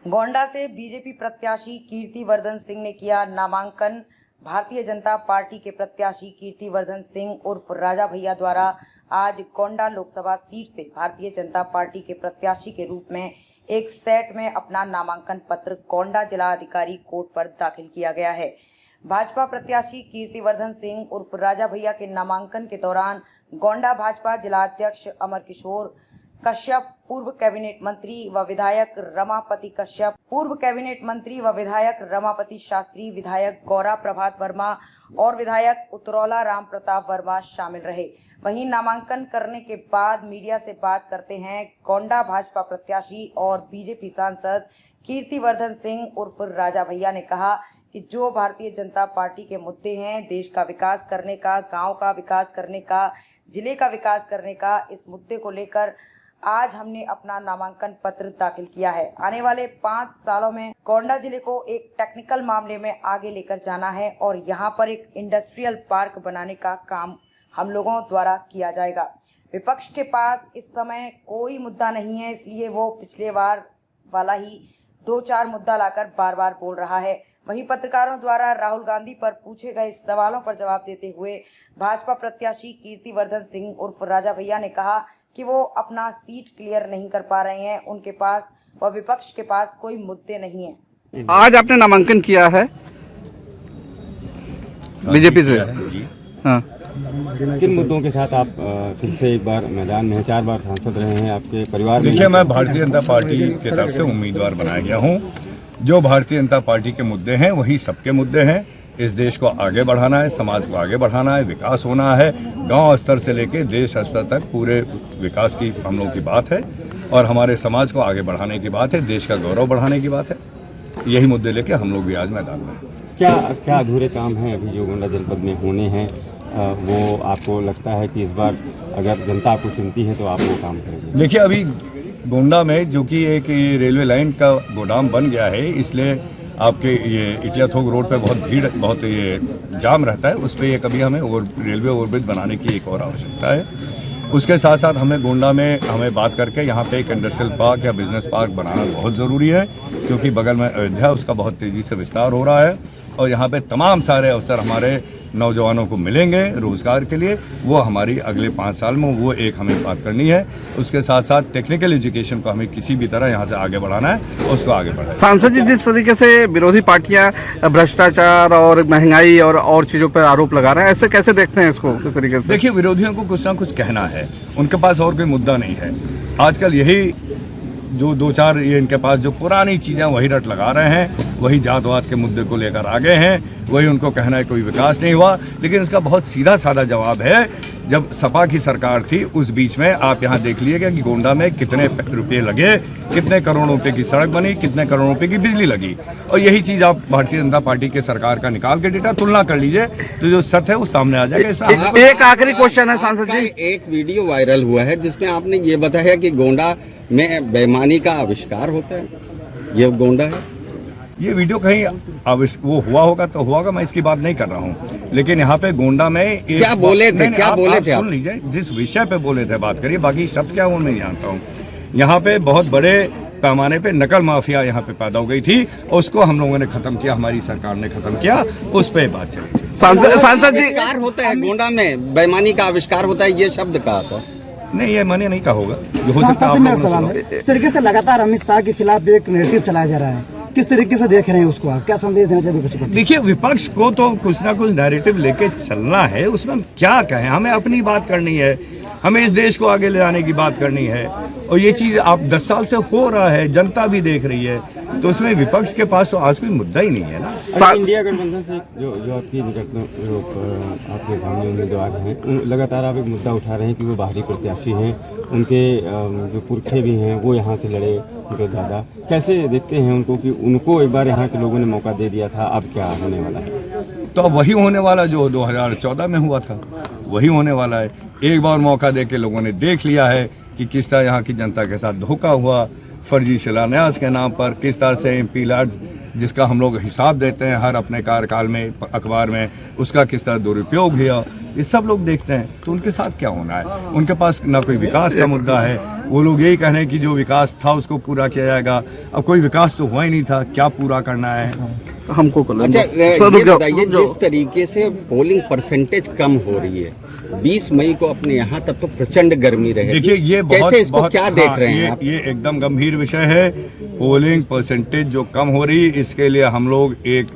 गोंडा से बीजेपी प्रत्याशी कीर्तिवर्धन सिंह ने किया नामांकन। भारतीय जनता पार्टी के प्रत्याशी कीर्तिवर्धन सिंह उर्फ राजा भैया द्वारा आज गोंडा लोकसभा सीट से भारतीय जनता पार्टी के प्रत्याशी के रूप में एक सेट में अपना नामांकन पत्र गोंडा जिला अधिकारी कोर्ट पर दाखिल किया गया है। भाजपा प्रत्याशी कीर्तिवर्धन सिंह उर्फ राजा भैया के नामांकन के दौरान गोंडा भाजपा जिला अध्यक्ष अमर किशोर कश्यप, पूर्व कैबिनेट मंत्री व विधायक रमापति कश्यप, पूर्व कैबिनेट मंत्री व विधायक रमापति शास्त्री, विधायक गौरा प्रभात वर्मा और विधायक उतरौला राम प्रताप वर्मा शामिल रहे। वहीं नामांकन करने के बाद मीडिया से बात करते हैं गोंडा भाजपा प्रत्याशी और बीजेपी सांसद कीर्तिवर्धन सिंह उर्फ राजा भैया ने कहा कि जो भारतीय जनता पार्टी के मुद्दे हैं, देश का विकास करने का, गांव का विकास करने का, जिले का विकास करने का, इस मुद्दे को लेकर आज हमने अपना नामांकन पत्र दाखिल किया है। आने वाले 5 सालों में गोंडा जिले को एक टेक्निकल मामले में आगे लेकर जाना है और यहाँ पर एक इंडस्ट्रियल पार्क बनाने का काम हम लोगों द्वारा किया जाएगा। विपक्ष के पास इस समय कोई मुद्दा नहीं है, इसलिए वो पिछले बार वाला ही 2-4 मुद्दा लाकर बार बार बोल रहा है। वहीं पत्रकारों द्वारा राहुल गांधी पर पूछे गए सवालों पर जवाब देते हुए भाजपा प्रत्याशी कीर्तिवर्धन सिंह उर्फ राजा भैया ने कहा कि वो अपना सीट क्लियर नहीं कर पा रहे हैं, उनके पास व विपक्ष के पास कोई मुद्दे नहीं है। आज आपने नामांकन किया है बीजेपी से जी। हाँ, किन मुद्दों के साथ आप फिर से एक बार मैदान में 4 बार सांसद रहे हैं, आपके परिवार में? देखिए, मैं भारतीय जनता पार्टी की तरफ से उम्मीदवार बनाया गया हूं। जो भारतीय जनता पार्टी के मुद्दे हैं वही सबके मुद्दे हैं। इस देश को आगे बढ़ाना है, समाज को आगे बढ़ाना है, विकास होना है। गांव स्तर से लेकर देश स्तर तक पूरे विकास की हम लोगों की बात है और हमारे समाज को आगे बढ़ाने की बात है, देश का गौरव बढ़ाने की बात है। यही मुद्दे लेके हम लोग भी आज मैदान में। क्या अधूरे काम हैं अभी जो गोंडा जनपद में होने हैं, वो आपको लगता है कि इस बार अगर जनता आपको चुनती है तो आप वो काम करेंगे? देखिए, अभी गोंडा में जो कि एक रेलवे लाइन का गोदाम बन गया है, इसलिए आपके ये इटिया थोक रोड पे बहुत भीड़, बहुत ये जाम रहता है। उस पर ये कभी हमें रेलवे ओवरब्रिज बनाने की एक और आवश्यकता है। उसके साथ साथ हमें गोंडा में बात करके यहाँ पे एक इंडस्ट्रियल पार्क या बिजनेस पार्क बनाना बहुत ज़रूरी है, क्योंकि बगल में अयोध्या, उसका बहुत तेज़ी से विस्तार हो रहा है और यहाँ पे तमाम सारे अवसर हमारे नौजवानों को मिलेंगे रोजगार के लिए। वो हमारी अगले 5 साल में वो एक हमें बात करनी है। उसके साथ साथ टेक्निकल एजुकेशन को हमें किसी भी तरह यहाँ से आगे बढ़ाना है, उसको आगे बढ़ाना है। सांसद जी, जिस तरीके से विरोधी पार्टियां भ्रष्टाचार और महंगाई और चीजों पर आरोप लगा रहे हैं, ऐसे कैसे देखते हैं इसको? किस तरीके से? देखिए, विरोधियों को कुछ ना कुछ कहना है, उनके पास और कोई मुद्दा नहीं है। आजकल यही जो 2-4 ये इनके पास जो पुरानी चीज़ें वही रट लगा रहे हैं, वही जातवाद के मुद्दे को लेकर आगे हैं, वही उनको कहना है कोई विकास नहीं हुआ। लेकिन इसका बहुत सीधा साधा जवाब है, जब सपा की सरकार थी उस बीच में आप यहाँ देख लीजिएगा कि गोंडा में कितने रुपये लगे, कितने करोड़ों रुपये की सड़क बनी, कितने करोड़ों रुपये की बिजली लगी। और यही चीज़ आप भारतीय जनता पार्टी के सरकार का निकाल के डेटा तुलना कर लीजिए तो जो सत्य है वो सामने आ जाएगा। इसमें एक आखिरी क्वेश्चन है सांसद जी। एक वीडियो वायरल हुआ है जिसमें आपने ये बताया कि गोंडा में बेईमानी का आविष्कार होता है, ये गोंडा है। ये वीडियो कहीं वो हुआ होगा तो हुआ होगा, मैं इसकी बात नहीं कर रहा हूँ। लेकिन यहाँ पे गोंडा में क्या बोले थे, क्या बोले थे? सुन लीजिए, जिस विषय पे बोले थे बात करिए, बाकी शब्द क्या वो नहीं जानता हूँ। यहाँ पे बहुत बड़े पैमाने पे नकल माफिया यहाँ पे पैदा हो गई थी, उसको हम लोगों ने खत्म किया, हमारी सरकार ने खत्म किया, उस पे बात चली थी। सांसद जी, आविष्कार होता है गोंडा में, बेईमानी का आविष्कार होता है, ये शब्द कहा था। नहीं, ये मैंने नहीं कहा होगा, जो हो साथ सकता ही मेरा सवाल है, इस तरीके से लगातार अमित शाह के खिलाफ एक नैरेटिव चलाया जा रहा है, किस तरीके से देख रहे हैं उसको? आप क्या संदेश देना चाहिए विपक्ष को? देखिए, विपक्ष को तो कुछ ना कुछ नैरेटिव लेके चलना है, उसमें क्या कहें, हमें अपनी बात करनी है, हमें इस देश को आगे ले जाने की बात करनी है। और ये चीज़ आप 10 साल से हो रहा है, जनता भी देख रही है, तो उसमें विपक्ष के पास तो आज कोई मुद्दा ही नहीं है ना। इंडिया गठबंधन से जो आपकी आपके सामने उम्मीदवार हैं, लगातार आप एक मुद्दा उठा रहे हैं कि वो बाहरी प्रत्याशी हैं, उनके जो पुरखे भी हैं वो यहाँ से लड़े, उनके दादा। कैसे देखते हैं उनको कि उनको एक बार यहाँ के लोगों ने मौका दे दिया था, अब क्या होने वाला है? तो अब वही होने वाला जो 2014 में हुआ था, वही होने वाला है। एक बार मौका दे के लोगों ने देख लिया है कि किस तरह यहाँ की जनता के साथ धोखा हुआ, फर्जी शिलान्यास के नाम पर किस तरह से MP लैड्स, जिसका हम लोग हिसाब देते हैं हर अपने कार्यकाल में अखबार में, उसका किस तरह दुरुपयोग किया। ये सब लोग देखते हैं, तो उनके साथ क्या होना है? उनके पास ना कोई विकास का मुद्दा है, वो लोग यही कह रहे हैं कि जो विकास था उसको पूरा किया जाएगा। अब कोई विकास तो हुआ ही नहीं था, क्या पूरा करना है? हमको अच्छा ये बताइए, जिस तरीके से पोलिंग परसेंटेज कम हो रही है, 20 मई को अपने यहाँ तक तो प्रचंड गर्मी रहेगी। देखिए ये बहुत कैसे इसको बहुत क्या देख रहे हैं आप? ये एकदम गंभीर विषय है। पोलिंग परसेंटेज जो कम हो रही, इसके लिए हम लोग एक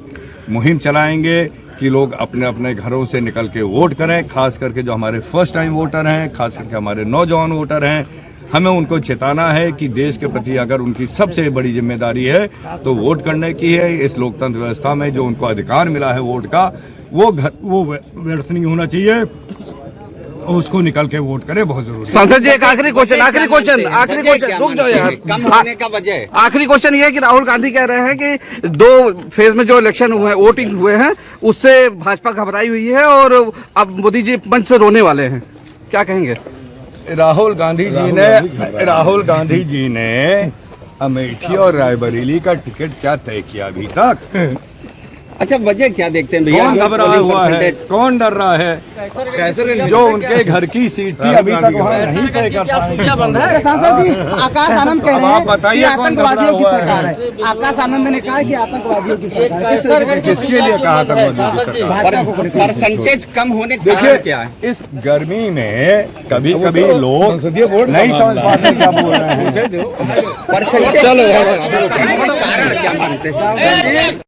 मुहिम चलाएंगे कि लोग अपने अपने घरों से निकल के वोट करें, खास करके जो हमारे फर्स्ट टाइम वोटर हैं, खास करके हमारे नौजवान वोटर हैं। हमें उनको चेताना है कि देश के प्रति अगर उनकी सबसे बड़ी जिम्मेदारी है तो वोट करने की है। इस लोकतंत्र व्यवस्था में जो उनको अधिकार मिला है वोट का, वो व्यर्थ नहीं होना चाहिए, उसको निकल के वोट करें, बहुत जरूरी है। सांसद जी एक आखिरी क्वेश्चन रुक जाओ यार। कम होने का वजह आखिरी क्वेश्चन ये है कि राहुल गांधी कह रहे हैं कि 2 फेज में जो इलेक्शन हुए हैं, वोटिंग हुए हैं, उससे भाजपा घबराई हुई है और अब मोदी जी मंच से रोने वाले हैं, क्या कहेंगे? राहुल गांधी जी ने अमेठी और रायबरेली का टिकट क्या तय किया अभी तक? अच्छा वजह क्या देखते हैं भैया? कौन घबराया हुआ है? कौन डर रहा है? जो उनके घर की सीट थी अभी तक वहाँ नहीं तय कर पाए। सांसद जी आकाश आनंद कह रहे हैं आप बताइए कि कौन आतंकवादियों की घबरा हुआ सरकार है। आकाश आनंद ने कहा कि आतंकवादियों की सरकार है। किस तरीके से किसके लिए कहा था मोदी की सरकार? भाजपा को परिचय? परसेंटेज कम होने का कारण क्या है? देखिए इस गर्मी में कभी कभी लोग नहीं समझ पाते क्या बोल रहे हैं। परसेंटेज कारण क्या मानते हैं?